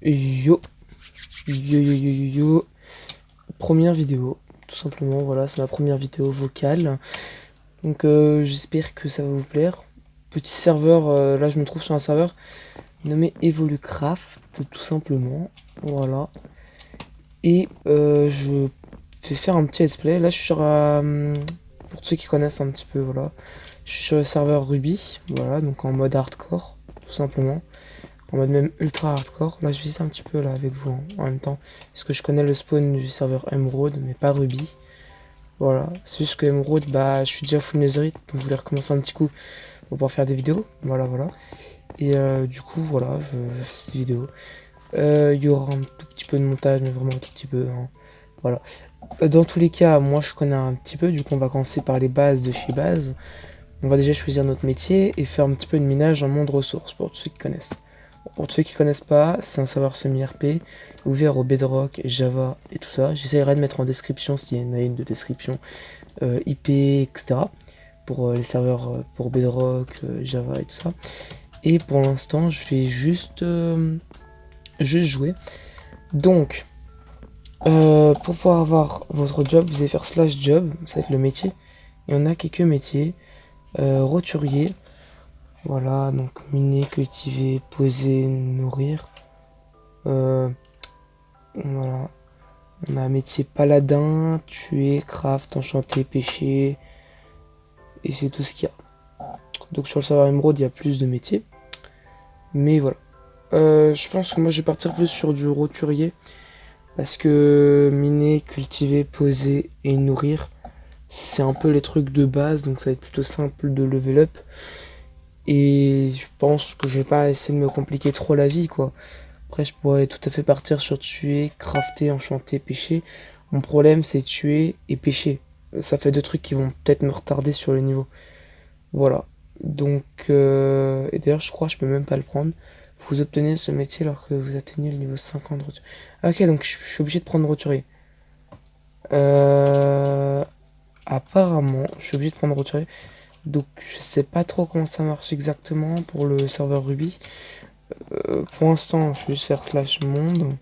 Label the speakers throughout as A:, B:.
A: Yo, yo. Première vidéo, tout simplement, voilà, c'est ma première vidéo vocale. Donc j'espère que ça va vous plaire. Petit serveur, là je me trouve sur un serveur nommé Evolucraft, tout simplement. Voilà. Et je vais faire un petit let's play. Là je suis sur, pour ceux qui connaissent un petit peu, voilà. Je suis sur le serveur Ruby, voilà, donc en mode hardcore, tout simplement. En mode même ultra hardcore. Là je vis un petit peu là avec vous en même temps. Parce que je connais le spawn du serveur Emerald, mais pas Ruby. Voilà, c'est juste que Emerald, bah je suis déjà full netherite, donc je voulais recommencer un petit coup pour pouvoir faire des vidéos. Voilà, voilà. Et du coup, voilà, je fais cette vidéo. Il y aura un tout petit peu de montage, mais vraiment un tout petit peu, hein. Voilà. Dans tous les cas, moi je connais un petit peu, du coup on va commencer par les bases de chez base. On va déjà choisir notre métier et faire un petit peu de minage en monde ressources pour tous ceux qui connaissent. Pour ceux qui connaissent pas, c'est un serveur semi-RP, ouvert au Bedrock, Java et tout ça. J'essaierai de mettre en description s'il y en a une de description, IP, etc. Pour les serveurs pour Bedrock, Java et tout ça. Et pour l'instant, je vais juste jouer. Donc, pour pouvoir avoir votre job, vous allez faire /job, ça va être le métier. Et on a quelques métiers. Roturier. Voilà, donc miner, cultiver, poser, nourrir. Voilà. On a un métier paladin, tuer, craft, enchanter, pêcher. Et c'est tout ce qu'il y a. Donc sur le serveur Emerald, il y a plus de métiers. Mais voilà. Je pense que moi je vais partir plus sur du roturier. Parce que miner, cultiver, poser et nourrir, c'est un peu les trucs de base. Donc ça va être plutôt simple de level up. Et je pense que je vais pas essayer de me compliquer trop la vie, quoi. Après, je pourrais tout à fait partir sur tuer, crafter, enchanter, pêcher. Mon problème, c'est tuer et pêcher. Ça fait deux trucs qui vont peut-être me retarder sur le niveau. Voilà. Donc, et d'ailleurs, je crois que je peux même pas le prendre. Vous obtenez ce métier alors que vous atteignez le niveau 50 de roturier. Ah, ok, donc je suis obligé de prendre roturier. Apparemment, je suis obligé de prendre roturier. Donc je sais pas trop comment ça marche exactement pour le serveur Ruby. Pour l'instant, je vais juste faire /monde.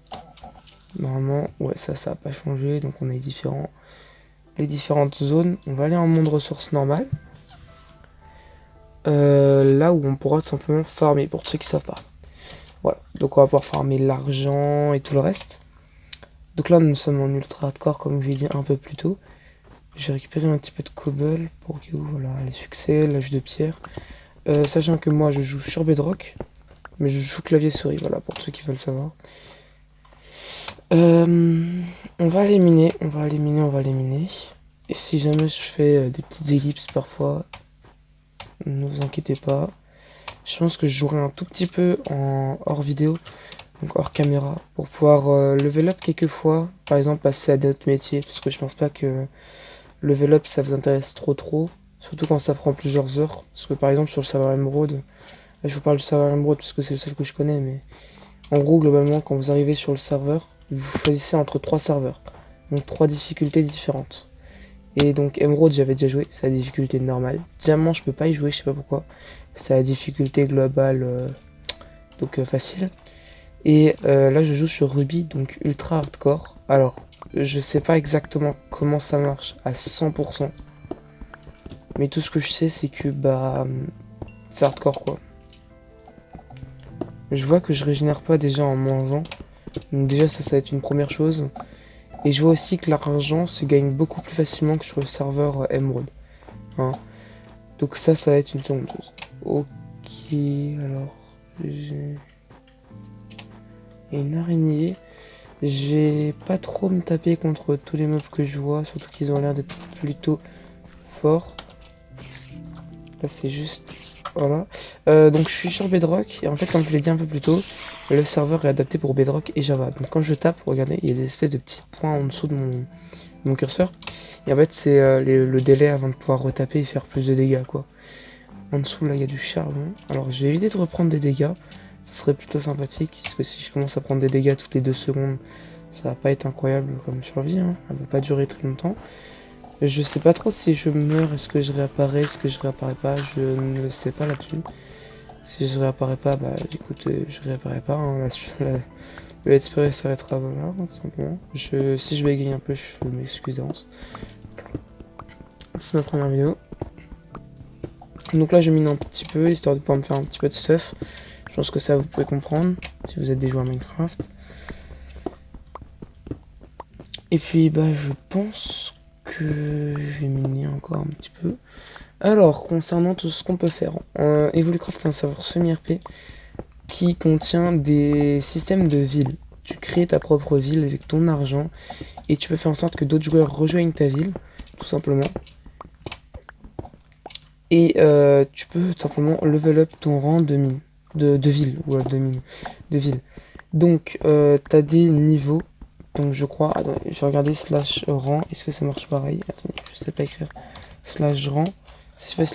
A: Normalement, ouais, ça a pas changé. Donc on a les différentes zones. On va aller en monde ressources normales. Là où on pourra simplement farmer, pour ceux qui savent pas. Voilà, donc on va pouvoir farmer l'argent et tout le reste. Donc là, nous sommes en ultra hardcore, comme je l'ai dit un peu plus tôt. J'ai récupéré un petit peu de cobble pour que, voilà, les succès, l'âge de pierre. Sachant que moi, je joue sur Bedrock. Mais je joue clavier souris, voilà, pour ceux qui veulent savoir. On va aller miner, on va aller miner, on va aller miner. Et si jamais je fais des petites ellipses parfois, ne vous inquiétez pas. Je pense que je jouerai un tout petit peu en hors vidéo, donc hors caméra, pour pouvoir level up quelques fois. Par exemple, passer à d'autres métiers, parce que je pense pas que level up ça vous intéresse trop. Surtout quand ça prend plusieurs heures. Parce que par exemple, sur le serveur Emerald, là, je vous parle du serveur Emerald parce que c'est le seul que je connais, mais en gros, globalement, quand vous arrivez sur le serveur, vous choisissez entre 3 serveurs. Donc 3 difficultés différentes. Et donc Emerald, j'avais déjà joué, c'est la difficulté normale. Diamant, je peux pas y jouer, je sais pas pourquoi. C'est la difficulté globale, donc facile. Et là, je joue sur Ruby, donc ultra hardcore. Alors, je sais pas exactement comment ça marche à 100%. Mais tout ce que je sais, c'est que bah c'est hardcore, quoi. Je vois que je régénère pas déjà en mangeant. Donc déjà ça va être une première chose. Et je vois aussi que l'argent se gagne beaucoup plus facilement que sur le serveur Emerald. Hein. Donc ça va être une seconde chose. Ok, alors j'ai une araignée. Je vais pas trop me taper contre tous les mobs que je vois, surtout qu'ils ont l'air d'être plutôt forts. Là c'est juste... Voilà. Donc je suis sur Bedrock, et en fait comme je l'ai dit un peu plus tôt, le serveur est adapté pour Bedrock et Java. Donc quand je tape, regardez, il y a des espèces de petits points en dessous de mon curseur. Et en fait c'est le délai avant de pouvoir retaper et faire plus de dégâts, quoi. En dessous là il y a du charbon. Alors je vais éviter de reprendre des dégâts, ça serait plutôt sympathique, parce que si je commence à prendre des dégâts toutes les 2 secondes, ça va pas être incroyable comme survie, hein. Elle va pas durer très longtemps. Je sais pas trop si je meurs, est-ce que je réapparais, est-ce que je réapparais pas, je ne sais pas là-dessus. Si je réapparais pas, bah écoute, je réapparais pas, hein. Le let's play s'arrêtera voilà, tout simplement. Si je bégaye un peu, je m'excuse d'avance. C'est ma première vidéo. Donc là, je mine un petit peu, histoire de pouvoir me faire un petit peu de stuff. Je pense que ça, vous pouvez comprendre, si vous êtes des joueurs Minecraft. Et puis, bah, je pense que je vais miner encore un petit peu. Alors, concernant tout ce qu'on peut faire, Evolucraft est un serveur semi-RP qui contient des systèmes de villes. Tu crées ta propre ville avec ton argent et tu peux faire en sorte que d'autres joueurs rejoignent ta ville, tout simplement. Et tu peux tout simplement level up ton rang de mine, de ville, ou de ville. Donc, t'as des niveaux. Donc, je crois, attends, je vais regarder slash rang. Est-ce que ça marche pareil? Attendez, je sais pas écrire. Slash rang. Si je fais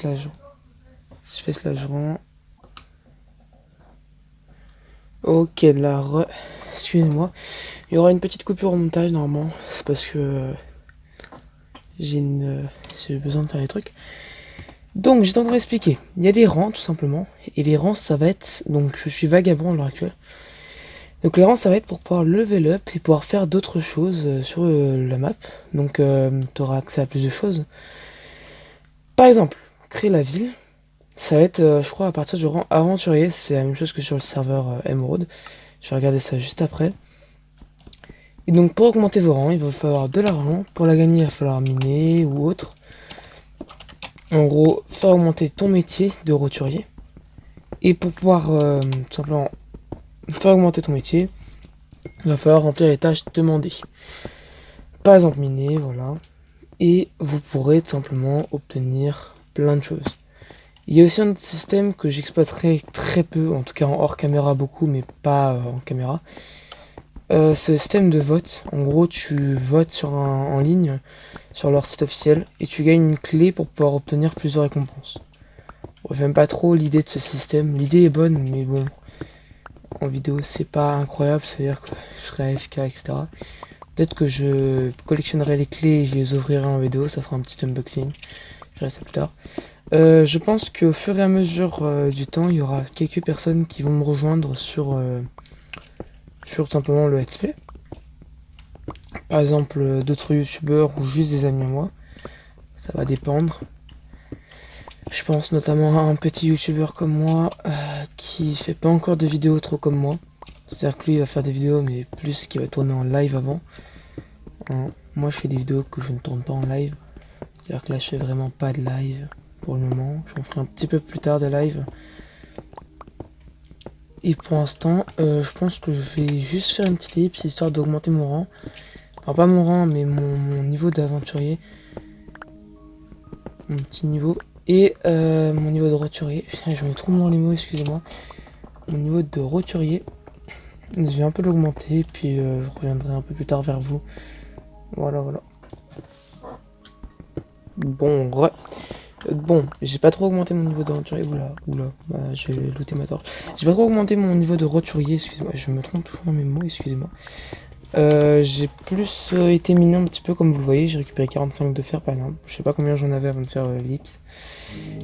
A: slash rang. Ok, là, excusez-moi. Il y aura une petite coupure au montage normalement. C'est parce que j'ai besoin de faire des trucs. Donc, j'étais en train d'expliquer. Il y a des rangs, tout simplement. Et les rangs, ça va être... Donc, je suis vagabond à l'heure actuelle. Donc, les rangs, ça va être pour pouvoir level up et pouvoir faire d'autres choses sur la map. Donc, tu auras accès à plus de choses. Par exemple, créer la ville. Ça va être, je crois, à partir du rang aventurier. C'est la même chose que sur le serveur Emerald. Je vais regarder ça juste après. Et donc, pour augmenter vos rangs, il va falloir de l'argent. Pour la gagner, il va falloir miner ou autre. En gros, faire augmenter ton métier de roturier. Et pour pouvoir tout simplement faire augmenter ton métier, il va falloir remplir les tâches demandées. Par exemple, miner, voilà. Et vous pourrez tout simplement obtenir plein de choses. Il y a aussi un autre système que j'exploiterai très peu, en tout cas en hors caméra beaucoup, mais pas en caméra. C'est le système de vote. En gros, tu votes en ligne sur leur site officiel et tu gagnes une clé pour pouvoir obtenir plusieurs récompenses. Bon, j'aime pas trop l'idée de ce système. L'idée est bonne, mais bon, en vidéo c'est pas incroyable, c'est-à-dire que je serai AFK, etc. Peut-être que je collectionnerai les clés et je les ouvrirai en vidéo, ça fera un petit unboxing. Je verrai ça plus tard. Je pense qu'au fur et à mesure du temps, il y aura quelques personnes qui vont me rejoindre sur tout simplement le let's play. Par exemple, d'autres youtubeurs ou juste des amis à moi. Ça va dépendre. Je pense notamment à un petit youtubeur comme moi qui fait pas encore de vidéos trop comme moi. C'est-à-dire que lui il va faire des vidéos mais plus qui va tourner en live avant. Moi je fais des vidéos que je ne tourne pas en live. C'est-à-dire que là je fais vraiment pas de live pour le moment. J'en ferai un petit peu plus tard de live. Et pour l'instant, je pense que je vais juste faire une petite ellipse histoire d'augmenter mon rang. Enfin pas mon rang mais mon niveau d'aventurier. Mon petit niveau. Et mon niveau de roturier. Putain, je mets trop moins les mots, excusez-moi. Mon niveau de roturier. Je vais un peu l'augmenter. Puis je reviendrai un peu plus tard vers vous. Voilà, voilà. Bon, bon, j'ai pas trop augmenté mon niveau de roturier. Oula, bah, j'ai looté ma torche. J'ai pas trop augmenté mon niveau de roturier, excusez-moi. Je me trompe toujours dans mes mots, excusez-moi. J'ai plus été miné un petit peu comme vous le voyez, j'ai récupéré 45 de fer par exemple, je sais pas combien j'en avais avant de faire l'ellipse.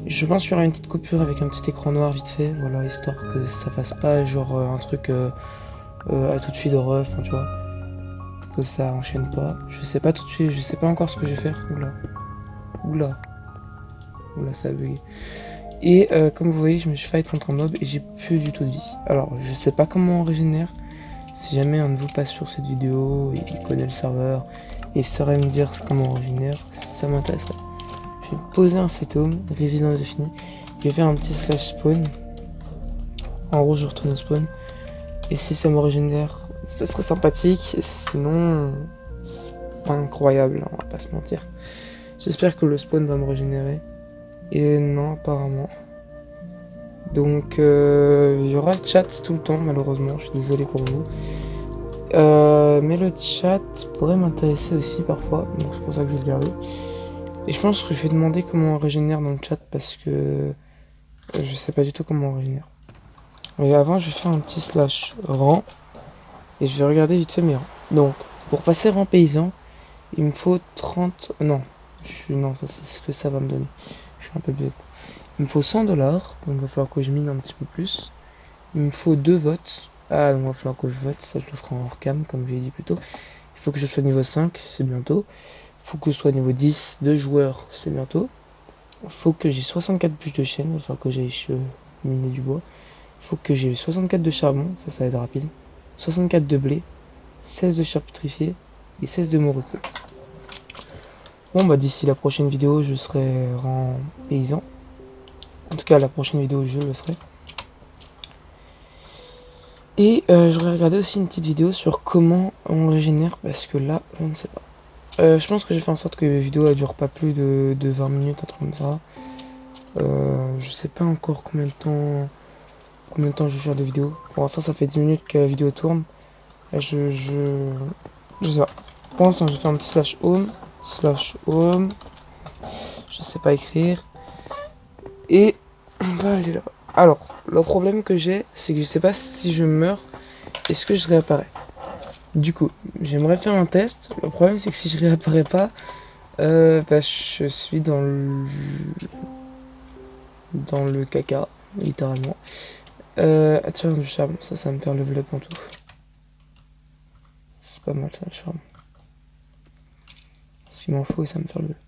A: Je pense qu'il y aura une petite coupure avec un petit écran noir vite fait, voilà, histoire que ça fasse pas genre un truc à tout de suite horreur, enfin tu vois, que ça enchaîne pas. Je sais pas tout de suite, je sais pas encore ce que je vais faire, oula, ça a bugué. Et comme vous voyez, je me suis fight contre un mob et j'ai plus du tout de vie. Alors, je sais pas comment on régénère. Si jamais un de vous passe sur cette vidéo et il connaît le serveur et saurait me dire comment on régénère, ça m'intéresserait. Je vais poser un setome, résidence définie. Je vais faire un petit slash spawn. En gros, je retourne au spawn. Et si ça me régénère, ça serait sympathique. Sinon, c'est pas incroyable, on va pas se mentir. J'espère que le spawn va me régénérer. Et non, apparemment. Donc il y aura le chat tout le temps malheureusement, je suis désolé pour vous. Mais le chat pourrait m'intéresser aussi parfois, donc c'est pour ça que je vais le garder. Et je pense que je vais demander comment on régénère dans le chat parce que je sais pas du tout comment on régénère. Mais avant je vais faire un petit slash rang et je vais regarder vite fait mes rangs. Donc pour passer rang paysan, il me faut 30... Non, non ça c'est ce que ça va me donner. Je suis un peu bête. Il me faut 100 $, donc il va falloir que je mine un petit peu plus. Il me faut 2 votes, Ah, donc il va falloir que je vote, ça je le ferai en hors cam, comme j'ai dit plus tôt. Il faut que je sois niveau 5, c'est bientôt. Il faut que je sois niveau 10 de joueurs, c'est bientôt. Il faut que j'ai 64 bûches de chêne, il va falloir que j'aille miner du bois. Il faut que j'ai 64 de charbon, ça va être rapide. 64 de blé, 16 de chair pétrifiée et 16 de morue. Bon bah d'ici la prochaine vidéo je serai en paysan. En tout cas la prochaine vidéo je le serai. Et j'aurais regardé aussi une petite vidéo sur comment on régénère parce que là je ne sais pas. Je pense que j'ai fait en sorte que les vidéos ne durent pas plus de 20 minutes, un truc comme ça. Je sais pas encore combien de temps je vais faire de vidéos. Pour l'instant ça fait 10 minutes que la vidéo tourne. Je sais pas. Pour l'instant j'ai fait un petit /home. Je sais pas écrire. Et on va aller là-bas. Alors, le problème que j'ai, c'est que je sais pas si je meurs, est-ce que je réapparais. Du coup, j'aimerais faire un test. Le problème c'est que si je réapparais pas, bah, je suis dans le caca, littéralement. Attirer du charme, ça va me faire level up en tout. C'est pas mal ça, le charme. S'il m'en faut, ça me fait level up.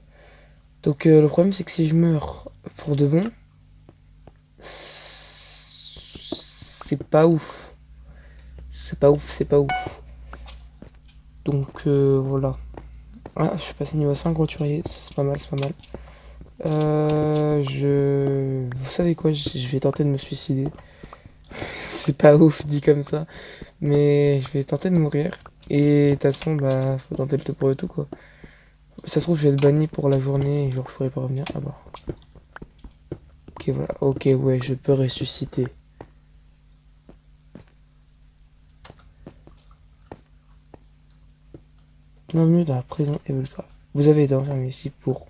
A: Donc le problème c'est que si je meurs pour de bon, c'est pas ouf. C'est pas ouf. Donc voilà. Ah, je suis passé niveau 5 roturier, ça c'est pas mal. Vous savez quoi, je vais tenter de me suicider. C'est pas ouf dit comme ça, mais je vais tenter de mourir. Et de toute façon, bah, faut tenter le tout pour le tout, quoi. Ça se trouve, je vais être banni pour la journée et genre, je pourrais pas revenir. Ah bah. Ok, voilà. Ok, ouais, je peux ressusciter. Bienvenue dans la prison Evelcraft. Vous avez été enfermé ici pour...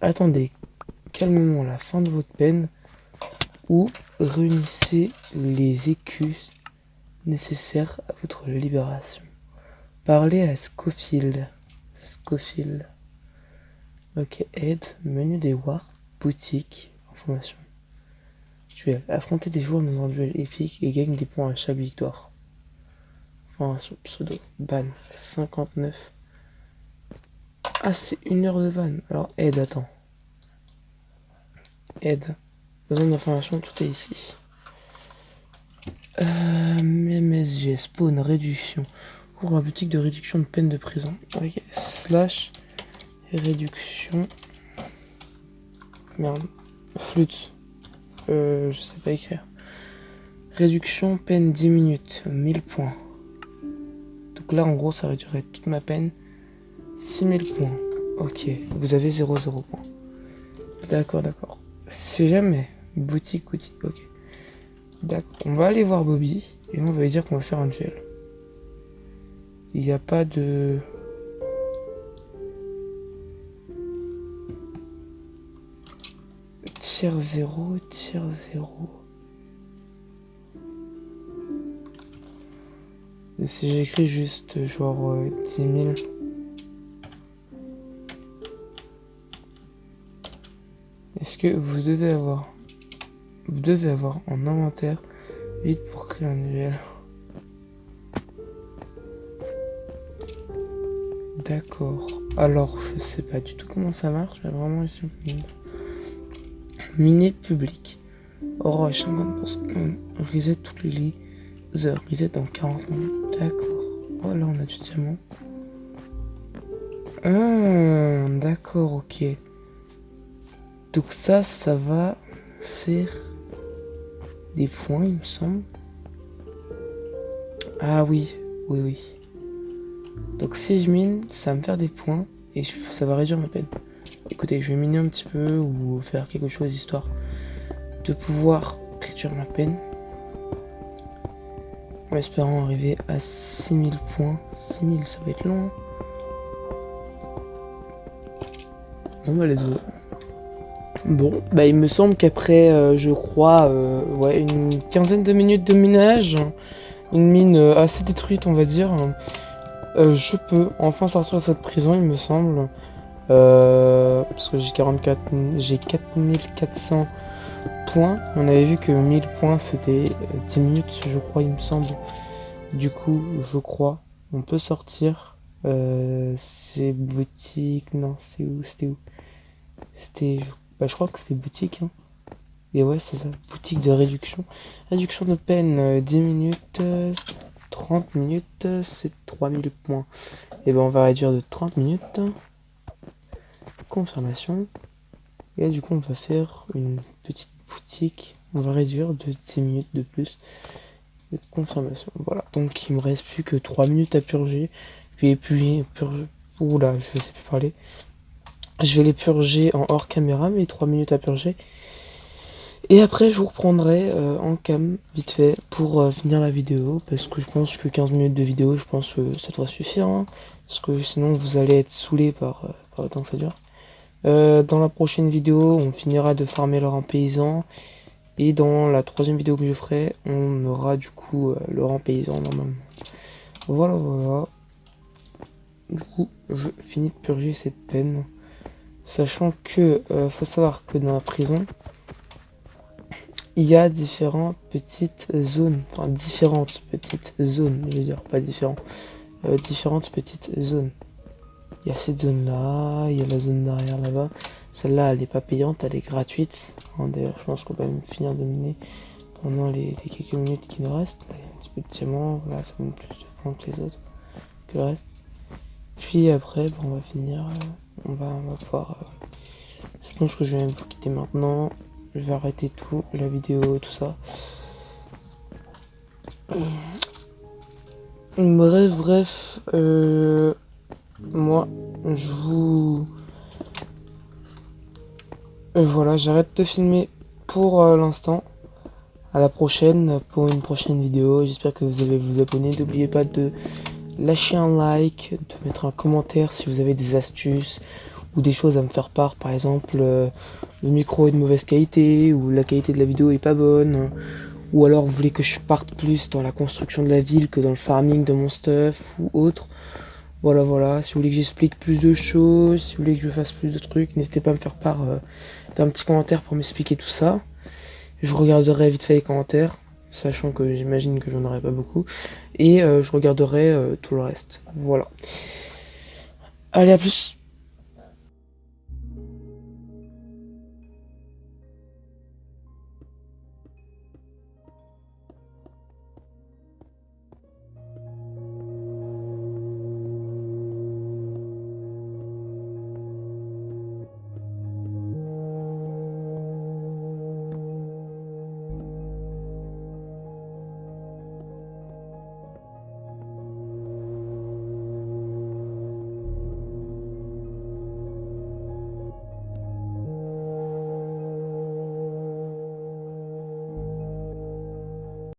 A: Attendez calmement la fin de votre peine ou réunissez les écus nécessaires à votre libération. Parlez à Scofield. Ok, aide, menu des wars, boutique, information. Duel. Affronter des joueurs dans un duel épique et gagne des points à chaque victoire. Information, pseudo, ban, 59. Ah, c'est 1 heure de ban. Alors, aide, attends. Aide. Besoin d'informations, tout est ici. MSG, spawn, réduction. Ouvre la boutique de réduction de peine de prison. Ok, / réduction. Merde. Flûte. Je sais pas écrire. Réduction, peine 10 minutes, 1000 points. Donc là, en gros, ça réduirait toute ma peine. 6000 points. Ok, vous avez 0 points. D'accord. Si jamais, boutique outil, ok. D'accord, on va aller voir Bobby et on va lui dire qu'on va faire un duel. Il n'y a pas de... Tier 0. Et si j'écris juste genre 10 000... Est-ce que vous devez avoir en inventaire 8 pour créer un duel. D'accord. Alors, je sais pas du tout comment ça marche, mais vraiment ici on peut miner public. Aura 50%. Reset toutes les heures. Reset dans 40 minutes. D'accord. Oh là on a du diamant. Ah, d'accord, ok. Donc ça va faire des points, il me semble. Ah oui. Donc si je mine, ça va me faire des points et ça va réduire ma peine. Écoutez, je vais miner un petit peu ou faire quelque chose histoire de pouvoir réduire ma peine. En espérant arriver à 6000 points. 6000, ça va être long. Bon bah let's go. Bon, bah il me semble qu'après, je crois, ouais, une quinzaine de minutes de minage, une mine assez détruite on va dire, je peux enfin sortir de cette prison il me semble. Parce que j'ai 4400 points. On avait vu que 1000 points c'était 10 minutes, je crois, il me semble. Du coup, je crois, on peut sortir. C'est boutique. Non, c'est où? C'était où? C'était. Bah, je crois que c'était boutique. Hein. Et ouais, c'est ça. Boutique de réduction. Réduction de peine 10 minutes. 30 minutes, c'est 3000 points. Et ben on va réduire de 30 minutes. Confirmation. Et là, du coup, on va faire une petite boutique. On va réduire de 10 minutes de plus. De confirmation. Voilà. Donc, il me reste plus que 3 minutes à purger. Je vais purger. Oula, je sais plus parler. Je vais les purger en hors caméra, mais 3 minutes à purger. Et après, je vous reprendrai en cam, vite fait, pour finir la vidéo. Parce que je pense que 15 minutes de vidéo, je pense que ça devrait suffire. Hein, parce que sinon, vous allez être saoulé par le temps que ça dure. Dans la prochaine vidéo, on finira de farmer le rang paysan. Et dans la troisième vidéo que je ferai, on aura du coup le rang paysan normalement. Voilà, voilà. Du coup, je finis de purger cette peine. Sachant que, faut savoir que dans la prison, il y a différentes petites zones. Enfin, différentes petites zones, je veux dire, pas différents. Différentes petites zones. Il y a cette zone là, il y a la zone derrière là-bas. Celle-là, elle n'est pas payante, elle est gratuite. Hein, d'ailleurs, je pense qu'on va même finir de miner pendant les quelques minutes qui nous restent. Il y a un petit peu de diamant, voilà, ça donne plus de points que les autres, que le reste. Puis après, bon, on va finir, on va pouvoir... je pense que je vais vous quitter maintenant. Je vais arrêter tout, la vidéo, tout ça. Bref, moi, je vous... voilà, j'arrête de filmer pour l'instant. À la prochaine pour une prochaine vidéo. J'espère que vous allez vous abonner. N'oubliez pas de lâcher un like, de mettre un commentaire si vous avez des astuces ou des choses à me faire part. Par exemple, le micro est de mauvaise qualité ou la qualité de la vidéo est pas bonne. Ou alors vous voulez que je parte plus dans la construction de la ville que dans le farming de mon stuff ou autre. Voilà, voilà. Si vous voulez que j'explique plus de choses, si vous voulez que je fasse plus de trucs, n'hésitez pas à me faire part d'un petit commentaire pour m'expliquer tout ça. Je regarderai vite fait les commentaires, sachant que j'imagine que j'en aurai pas beaucoup. Et je regarderai tout le reste. Voilà. Allez, à plus.